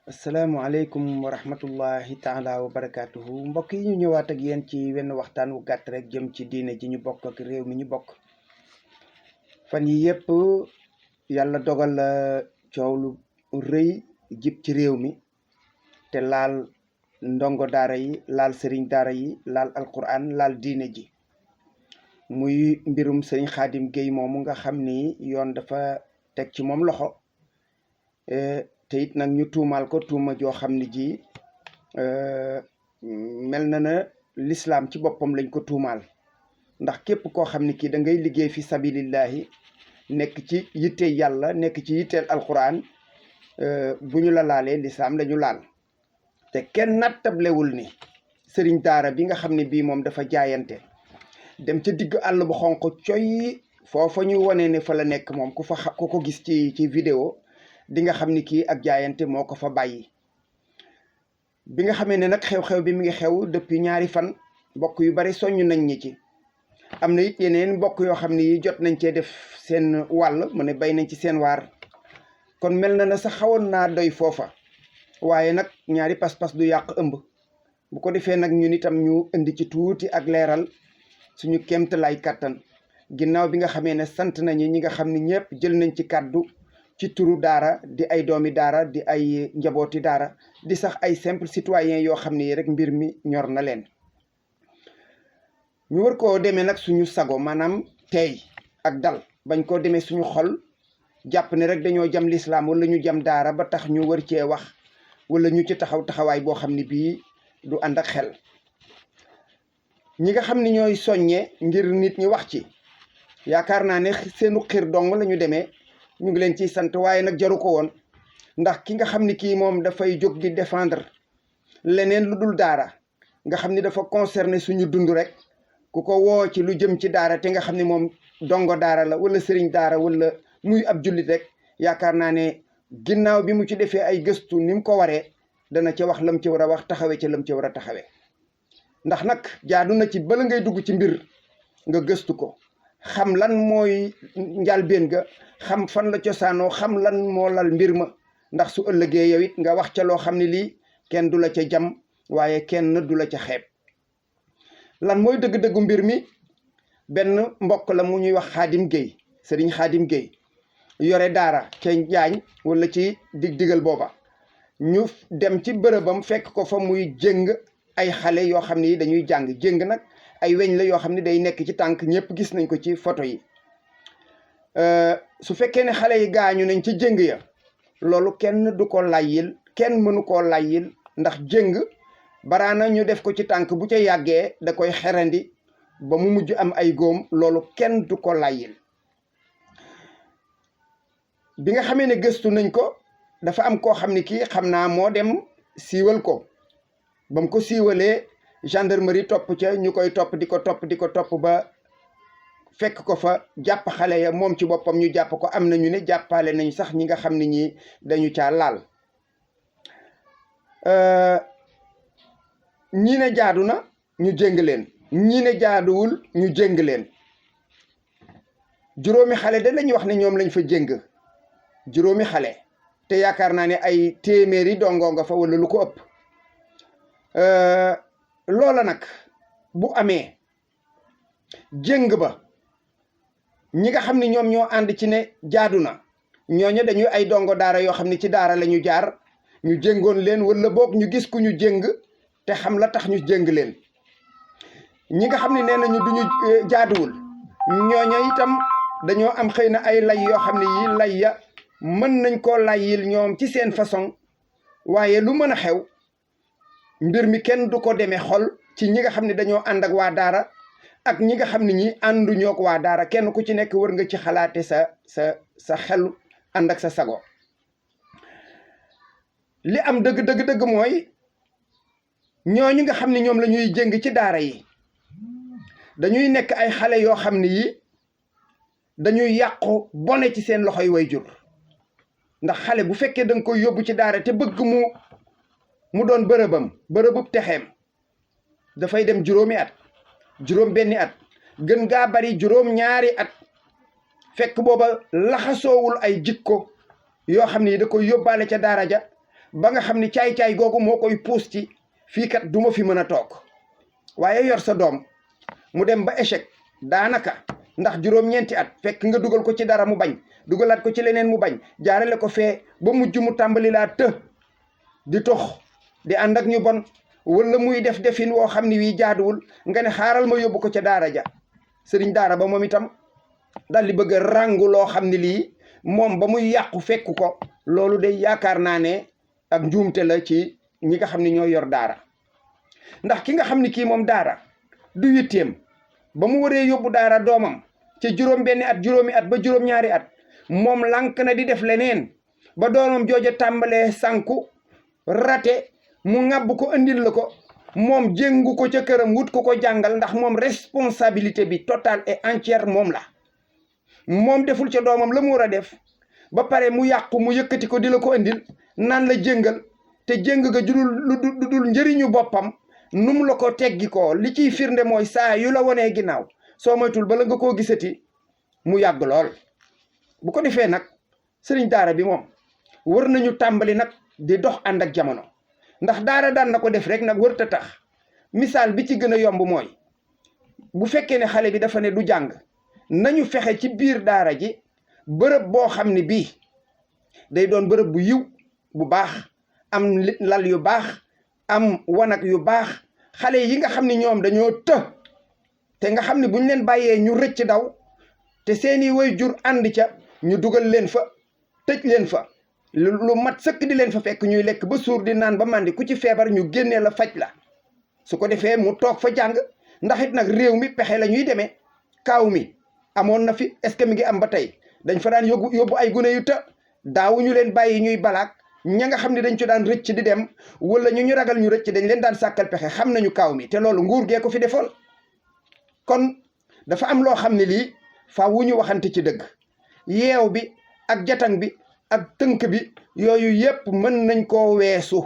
asalaamualeykum wa rahmatullahi taala wa barakaatuhu mbokk yi ñu ñëwaat ak yéen ci wenn waxtaan wu gàtt rek jëm ci diine ji ñu bokk ak réew mi ñu bokk. fan yi yëpp yàlla dogal coow lu rëy jib ci réew mi te laal ndongo daara yi, laal sëriñ daara yi, laal alquran, laal diine ji, muy mbirum sëriñ Xaadim Géey moomu nga xam ni yoon dafa teg ci moom loxo. te it nag ñu tuumaal ko tuuma joo xam ne ji mel na lislaam ci boppam lañ ko tuumaal, ndax képp koo xam ne kii da ngay liggéey fi sabilillahi, nekk ci yitteel yàlla, nekk ci yitteel alquran, bu ñu la laalee lislaam lañu laal. te kenn nattablewul ni sëriñ daara bi nga xam ne bii moom dafa jaayante dem ca digg àll bu xonq coy foofa ñu wone ne fa la nekk moom ku ko gis ci vidéo di nga xam ni kii ak jaayante moo ko fa bàyyi. bi nga xamee ne nag xew-xew bi mi ngi xew depuis ñaari fan, mbokk yu bari soññ nañ ñi ci. am na it yeneen mbokk yoo xam ne yi jot nañ cee def seen wàll, mu ne bay nañ ci seen waar. kon mel na sax xawoon naa doy foofa, waaye nag ñaari pas-pas du yàq ëmb. bu ko defee nag ñun itam ñu indi ci tuuti ak leeral suñu kéemtalaay kàttan, ginnaaw bi nga xamee ne sant nañu ñi nga xam ne ñëpp jël nañ ci kàddu ci turu daara, di ay doomi daara, di ay njabooti daara, di sax ay simple citoyen yoo xam ne rek mbir mi ñor na leen. ñu war koo demee nag suñu sago, maanaam teey ak dal, bañ koo demee suñu xol jàpp ne rek dañoo jam lislaam wala ñu jam daara ba tax ñu war cee wax wala ñu ci taxaw taxawaay boo xam ne bii du ànd ak xel. ñi nga xam ne ñooy soññe ngir nit ñi wax ci, yaakaar naa ne seenu xir dong la ñu demee, ñu ngi leen ciy sant, waaye nag jaru ko woon. ndax ki nga xam ni kii moom dafay jóg di défendre leneen lu dul daara, nga xam ni dafa concerné suñu dund rek, ku ko woo ci lu jëm ci daara te nga xam ne moom dongo daara la wala sëriñ daara wala muy ab jullit rek, yaakaar naa ne ginnaaw bi mu ci defee ay gëstu ni mu ko waree, dana ca wax lam ci war a wax, taxawee ca lam ci war a taxawee. ndax nag jaadu na ci bala ngay dugg ci mbir nga gëstu ko, xam lan mooy njalbeen ga, xam fan la cosaanoo, xam lan moo lal mbir ma, ndax su ëllëgee yow it nga wax ca loo xam ne lii kenn du la ca jam, waaye kenn du la ca xeeb. lan mooy dëgg-dëggu mbir mi? benn mbokk la mu ñuy wax Xaadim Géey, sëriñ Xaadim Géey, yore daara ca Njaañ wala ci digal booba. ñu dem ci bërëbam fekk ko fa muy jëng ay xale yoo xam ne dañuy jàng. jëng nag ay weñ la yoo xam ne day nekk ci tànk, ñëpp gis nañ ko ci photo yi. su fekkee ne xale yi gaañu nañ ci jëng ya, loolu kenn du ko layyil, kenn mënu koo layyil, ndax jëng baraana ñu def ko ci tànk, bu ca yàggee da koy xerandi ba mu mujj am ay góom, loolu kenn du ko layyil. bi nga xamee ne gëstu nañ ko, dafa am koo xam ne kii xam naa moo dem siiwal ko. ba mu ko siiwalee gendarmerie topp ca, ñu koy topp di ko topp ba fekk ko fa, jàpp xale ya, moom ci boppam ñu jàpp ko. am na ñu ne jàppale nañ sax ñi nga xam ne ñi dañu caa laal. ñii ne jaadu na ñu jéng leen, ñii ne jaaduwul ñu jéng leen. juróomi xale da lañuy wax ne ñoom lañ fa jéng, juróomi xale, te yaakaar naa ne ay téeméeri dongo nga fa wala lu ko ëpp. loola nag bu amee, jéng ba ñi nga xam ne ñoom ñoo ànd ci ne jaadu na, ñooñu dañuy ay dongo daara yoo xam ne ci daara la ñu jaar, ñu jéngoon leen, wala boog ñu gis ku ñu jéng te xam la tax ñu jéng leen. ñi nga xam ne nee nañu duñu jaaduwul, ñooñu itam dañoo am xëy na ay lay yoo xam ne yi lay ya mën nañ koo layyil ñoom ci seen façon, waaye lu mën a xew mbir mi kenn du ko demee xol ci ñi nga xam ne dañoo ànd ak waa daara ak ñi nga xam ne ñi ànduñoo ak waa daara. kenn ku ci nekk war nga ci xalaate sa xel ànd ak sa sago. li am dëgg mooy ñooñu nga xam ne ñoom la ñuy jéng ci daara yi dañuy nekk ay xale yoo xam ne yi dañuy yàqu bone ci seen loxoy wayjur. ndax xale bu fekkee da nga koy yóbbu ci daara te bëgg mu doon bërëbub texeem, dafay dem juróomi at, juróom benni at, gën gaa bari juróom ñaari at, fekk booba laxasoowul ay jikko yoo xam ne da koy yóbbaale ca daara ja, ba nga xam ni caay-caay googu moo koy puus ci fii kat du ma fi mën a toog. waaye yor sa doom mu dem ba échec daanaka ndax juróom-ñeenti at fekk nga dugal ko ci dara mu bañ dugalaat ko ci leneen mu bañ jaarale ko fee ba mujj mu tàmbali laa di tox di ànd ak ñu bon wala muy def defin woo xam ni wii jaaduwul nga ne xaaral ma yóbbu ko ca daara ja sëriñ daara ba moom itam daal di bëgg a ràngu loo xam ne lii moom ba muy yàqu fekk ko loolu de yaakaar naa ne ak njuumte la ci ñi nga xam ne ñoo yor daara ndax ki nga xam ni kii moom daara du yitteem ba mu waree yóbbu daara doomam ca juróom-benni at juróomi at ba juróom-ñaari at moom lànk na di def leneen ba doomam jooja tàmbalee sànku rate mu ŋàbb ko andil la ko moom jéngu ko ca këram wut ko jàngal ndax moom responsabilité bi totale et entière moom la moom deful ca doomam la mu war a def ba pare mu yàqu mu yëkkati ko di la ko andil naan la jéngal te jéng ga lu dul njëriñu boppam num la ko teggi ko li ciy firnde mooy saa yu la wonee ginnaaw soo moytul bala nga koo gisati mu yàgg lool. bu ko defee nag sëriñ daara bi moom war nañu tàmbali nag di dox ànd ak jamono ndax daara daan na ko def rek nag wërta tax misaal bi ci gën a yomb mooy bu fekkee ne xale bi dafa ne du jàng nañu fexe ci biir daara ji bërëb boo xam ne bii day doon bërëb bu yiw bu baax am lal yu baax am wanag yu baax xale yi nga xam ne ñoom dañoo te nga xam ne buñ leen bàyyee ñu rëcc daw te seeni waajur ànd ca ñu dugal leen fa tëj leen fa lu mat sëkk di leen fa fekk ñuy lekk ba suur di naan ba màndi ku ci feebar ñu génnee la faj la su ko defee mu toog fa jàng ndax it nag réew mi pexe la ñuy demee kaaw mi amoon na fi est-ce que mi ngi am ba tey dañ fa daan yóbbu ay gune yu daawuñu leen bàyyi ñuy balaak ña nga xam ne dañ ci daan rëcc di dem wala ñu ragal ñu rëcc dañ leen daan sàkkal pexe xam nañu kaaw mi te loolu nguur gee ko fi defoon kon dafa am loo xam ne lii faaw ñu waxante ci dëgg yeew bi ak jatang bi ak tënk bi yooyu yépp mën nañ koo weesu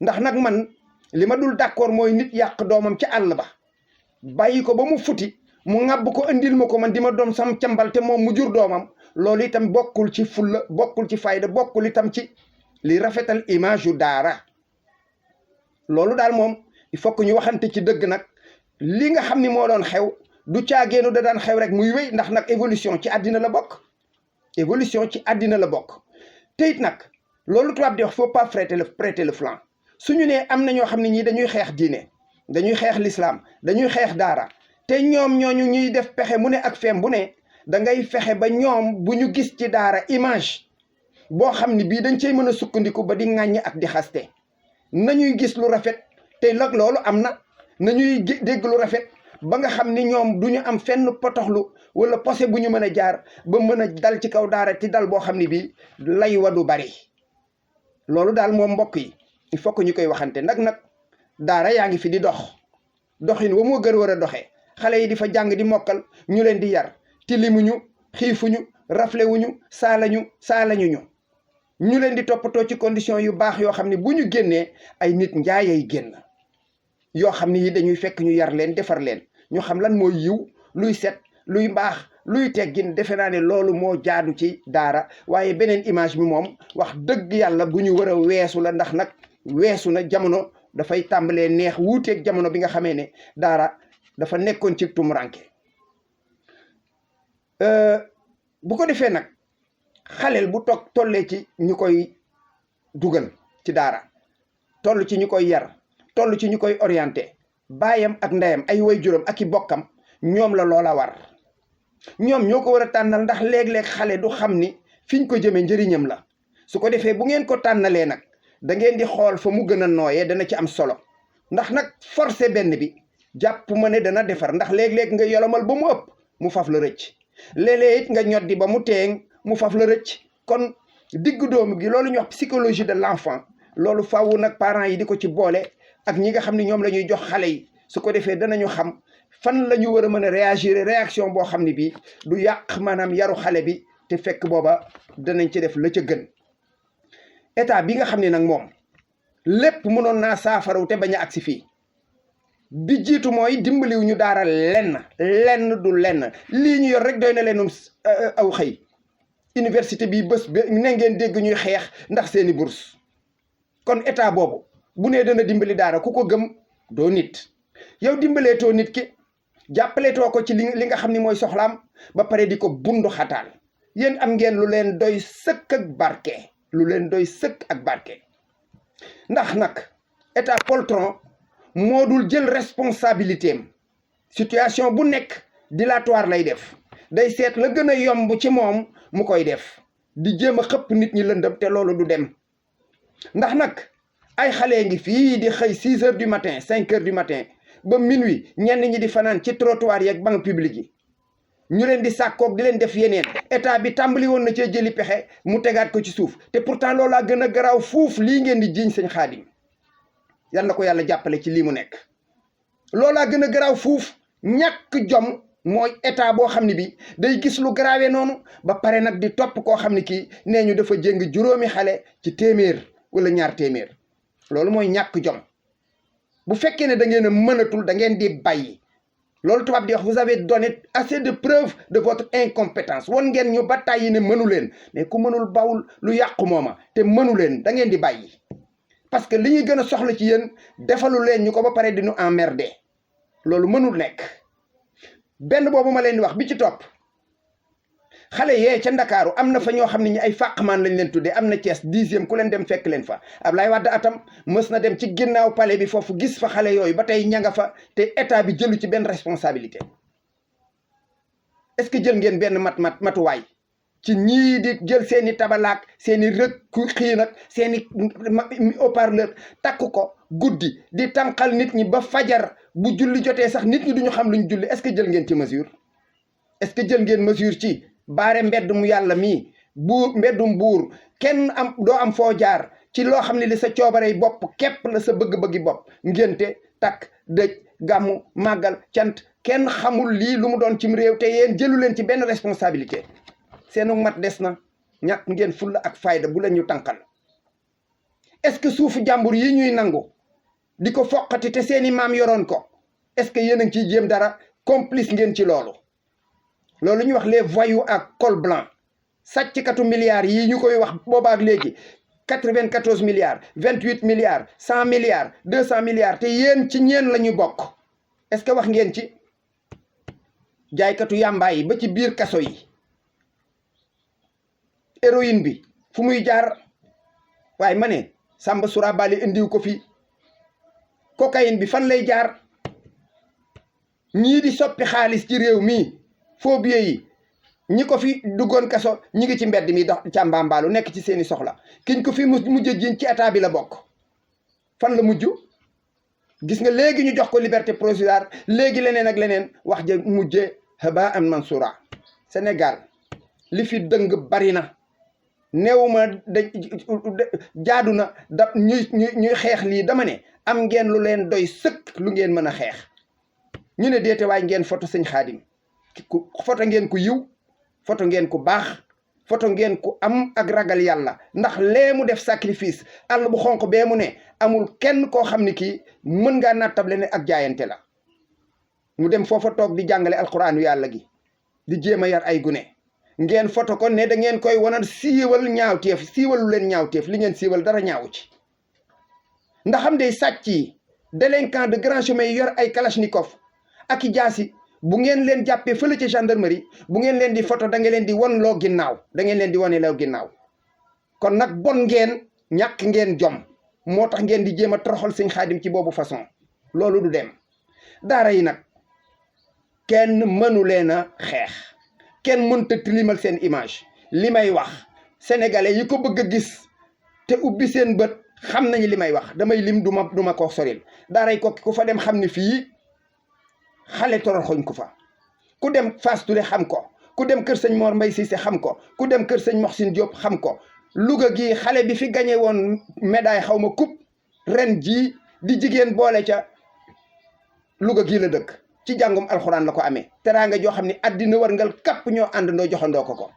ndax nag man li ma dul d'accord mooy nit yàq doomam ci àll ba bàyyi ko ba mu futi mu ŋàbb ko andil ma ko man di ma doom sam cambal te moom mu jur doomam loolu itam bokkul ci fulla bokkul ci fayda bokkul itam ci li rafetal image yu daara loolu daal moom il faut que ñu waxante ci dëgg nag li nga xam ni moo doon xew du caageenu da daan xew rek muy wéy ndax nag évolution ci àddina la bokk évolution ci àddina la bokk te it nag loolu tubaab di wax faut pas prêter le flanc suñu nee am na ñoo xam ne ñii dañuy xeex diine dañuy xeex l'islam dañuy xeex daara te ñoom ñooñu ñuy def pexe mu ne ak feem bu ne da ngay fexe ba ñoom bu ñu gis ci daara image boo xam ne bii dañ cey mën a sukkandiku ba di ŋàññ ak di xaste nañuy gis lu rafet te nag loolu am na nañuy dégg lu rafet ba nga xam ni ñoom du ñu am fenn potoxlu wala posé bu ñu mën a jaar ba mën a dal ci kaw daara ti dal boo xam ne bii lay wadu bari loolu daal moom mbokk yi il faut que ñu koy waxante nag daara yaa ngi fi di doxin wa moo gër war a doxee xale yi di fa jàng di mokkal ñu leen di yar tilimuñu xiifuñu raflewuñu saalañu ñu leen di toppatoo ci condition yu baax yoo xam ne bu ñu génnee ay nit njaayay génn yoo xam ne yi dañuy fekk ñu yar leen defar leen ñu xam lan mooy yiw luy set luy mbaax luy teggin defe naa ne loolu moo jaadu ci daara waaye beneen image bi moom wax dëgg yàlla bu ñu war a weesu la ndax nag weesu na jamono dafay tàmbalee neex wuuteeg jamono bi nga xamee ne daara dafa nekkoon ci tumuranke bu ko defee nag xaleel bu tollee ci ñu koy dugal ci daara toll ci ñu koy yar toll ci ñu koy orienté baayam ak ndeyam ay waajuram ak i bokkam ñoom la loola war ñoom ñoo ko war a tànnal ndax léeg-léeg xale du xam ni fiñ ko jëmee njëriñam la su ko defee bu ngeen ko tànnalee nag da ngeen di xool fa mu gën a nooyee dana ci am solo ndax nag forcé benn bi jàpp ma ne dana defar ndax léeg-léeg nga yolomal ba mu ëpp mu faf la rëcc léeg-léeg it nga ñoddi ba mu teeng mu faf la rëcc kon diggu doomu gi loolu ñuy wax psychologie de l'enfant loolu faaw nag parents yi di ko ci boole ak ñi nga xam ne ñoom la ñuy jox xale yi su ko defee danañu xam fan la ñu war a mën a réagir réaction boo xam ne bii du yàq maanaam yaru xale bi te fekk booba danañ ci def la ca gën état bi nga xam ne nag moom lépp mënoon naa saafaraw te bañ a agsi fii bi jiitu mooy dimbaliw ñu daara lenn du lenn lii ñu yor rek doy na leenum aw xëy université bi bés ne ngeen dégg ñuy xeex ndax seeni bourse kon état boobu bu nee dana dimbali daara ku ko gëm doo nit. yow dimbaleetoo nit ki jàppaleetoo ko ci li nga xam ni mooy soxlaam ba pare di ko bundu xataal. yéen am ngeen lu leen doy sëkk ak barke, lu leen doy sëkk ak barke. ndax nag état poltron moo dul jël responsabilité am. situation bu nekk dilatoire lay def, day seet la gën a yomb ci moom mu koy def, di jéem a xëpp nit ñi lëndëm, te loolu du dem. ndax nag ay xale ngi fii di xëy 6 heures du matin 5 heures du matin ba minuit, ñenn ñi di fanaan ci trottoir yeeg banc public yi, ñu leen di sàkkoog di leen def yeneen. état bi tàmbali woon na cee jëli pexe mu tegaat ko ci suuf, te pourtant loolaa gën a garaaw fuuf lii ngeen di jiiñ sëñ Xaadim. yal na ko yàlla jàppale ci lii mu nekk. loolaa gën a garaaw fuuf. ñàkk jom mooy état boo xam ne bi day gis lu garaawee noonu ba pare nag di topp koo xam ne kii nee ñu dafa jéng juróomi xale ci téeméer wala ñaar téeméer. loolu mooy ñàkk jom. bu fekkee ne da ngeen a mënatul da ngeen di bàyyi. loolu tubaab di wax vous avez donné assez de preuves de votre incompétence. won ngeen ñu ba tàyyi ne mënu leen, mais ku mënul bawul lu yàqu mooma, te mënu leen da ngeen di bàyyi. parce que li ñuy gën a soxla ci yéen defalu leen ñu ko ba pare di ñu emmerder. loolu mënul nekk. benn boobu ma leen di wax bi ci topp, xale yee ca Ndakaaru am na fa ñoo xam ne ñi ay fàqmaan lañ leen tuddee. am na Thiès 10e ku leen dem fekk leen fa. Ablaye Wade atam mës na dem ci ginnaaw palais bi foofu gis fa xale yooyu ba tey ña nga fa, te état bi jëlu ci benn responsabilité. est-ce que jël ngeen benn matuwaay ci ñii di jël seeni tabalaak seeni rëg ku xii nag seeni haut-parleur takk ko guddi di tànqal nit ñi ba fajar, bu julli jotee sax nit ñi duñu xam luñ julli. est-ce que jël ngeen ci mesure? est-ce que jël ngeen mesure ci baare mbedd mu yàlla mii mbeddum buur kenn doo am foo jaar ci loo xam ne li sa coobarey bopp képp la, sa bëgg-bëggi bopp, ngénte, takk, dëj, gàmmu, màggal, cant, kenn xamul lii lu mu doon cim réew, te yéen jëlu leen ci benn responsabilité. seenu mat des na. ñàkk ngeen fulla ak fayda bu leen ñu tànqal. est-ce que suufu jàmbur yi ñuy nangu di ko foqati te seeni maam yoroon ko, est-ce que yéen a ngi ciy jéem dara? complice ngeen ci loolu. loolu ñuy wax les voyous à col blanc, sàcckatu milliards yi ñu koy wax boobaak léegi, 94 milliards 28 milliards 100 milliards 200 milliards, te yéen ci ñeen la ñu bokk. est-ce que wax ngeen ci jaaykatu yàmbaay yi ba ci biir kaso yi, héroïne bi fu muy jaar? waaye ma ne Samba Surabali indiw ko fi. cocaïne bi fan lay jaar? ñii di soppi xaalis ci réew mi faux billets yi, ñi ko fi duggoon kaso ñi ngi ci mbedd mi dox càmbaambaalu nekk ci seeni soxla. kiñ ko fi mujj jiñ ci état bi la bokk. fan la mujj? gis nga léegi ñu jox ko liberté provisoire, léegi leneen ak leneen, wax ja mujje haba an mansura. Sénégal li fi dëng bari na. néewuma jaadu na da ñuy xeex lii. dama ne am ngeen lu leen doy sëkk lu ngeen mën a xeex. ñu ne déete waay ngeen photo sëñ Xaadim, ku photo ngeen ku yiw, photo ngeen ku baax, photo ngeen ku am ak ragal yàlla. ndax lee mu def sacrifice, àll bu xonq bee mu ne amul kenn koo xam ni kii mën ngaa nattable ne ak jaayante la. mu dem foofa toog di jàngale alquraanu yàlla gi, di jéem a yar ay gune. ngeen photo ko ne da ngeen koy wanal siiwal ñaawteef. siiwalu leen ñaawteef, li ngeen siiwal dara ñaawu ci. ndaxam day sàcc yi, délinquant de grand chemin yi yor ay kalachnikov ak i jaasi, bu ngeen leen jàppee fële ci gendarmerie, bu ngeen leen di photo da ngeen leen di won loo ginnaaw, da ngeen leen di wane loo ginnaaw. kon nag bon ngeen, ñàkk ngeen jom, moo tax ngeen di jéem a toroxal sëñ Xaadim ci boobu façon. loolu du dem. daara yi nag kenn mënu leen a xeex, kenn mënta tilimal seen image. li may wax sénégalais yi ko bëgg a gis te ubbi seen bët xam nañu li may wax. damay lim du ma ko soril. daaray Koki ku fa dem xam ni fii xale toroxoñ ku fa. ku dem Fass Touré xam ko, ku dem kër sëñ Mor Mbay Cissé xam ko, ku dem kër sëñ Moxsin Diop xam ko. Louga gi xale bi fi gagné woon médaille xaw ma coupe ren jii di jigéen boole ca, Louga gii la dëkk, ci jàngum alxuraan la ko amee. teraanga joo xam ne addina warngal kapp ñoo àndandoo joxandoo ko.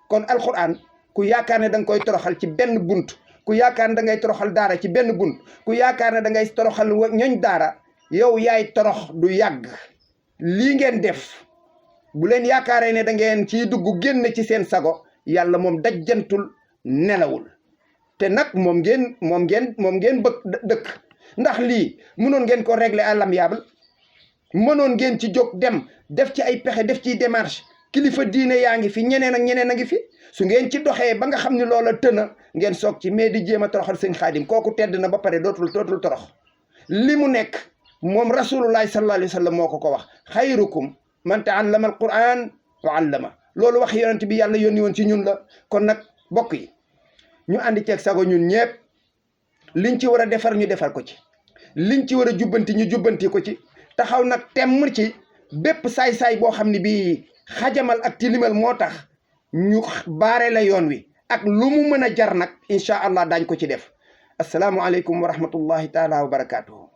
kon alxuraan ku yaakaar ne da nga koy toroxal ci benn bunt, ku yaakaar ne da ngay toroxal daara ci benn bunt, ku yaakaar ne da ngay toroxal ñooñ daara, yow yaay torox du yàgg. lii ngeen def bu leen yaakaaree ne da ngeen ciy dugg génn ci seen sago, yàlla moom dajjantul nelawul. te nag moom ngeen bëgg dëkk ndax lii mënoon ngeen ko régler à l'amiable mënoon ngeen ci jóg dem def ci ay pexe def ciy démarche kilifa diine yaa ngi fi ñeneen ak ñeneen a ngi fi su ngeen ci doxee ba nga xam ni loola tëna ngeen soog ci mais di jéem a toroxal sëñ Xaadim kooku tedd na ba pare dootul torox li mu nekk moom rasulullahi sallallahu alayhi wa sallam moo ko wax xayrukum man taallama alquran wa allama loolu wax yonent bi yàlla yónni woon ci ñun la kon nag bokk yi ñu àndi ceeg sago ñun ñëpp liñ ci war a defar ñu defar ko ci liñ ci war a jubbanti ñu jubbanti ko ci taxaw nag temm ci bépp saay-saay boo xam ne bii xajamal ak tilimal moo tax ñu baare la yoon wi ak lu mu mën a jar nag incha allah daañ ko ci def asalaamualeykum wa rahmatullahi taala wa barakaatuhu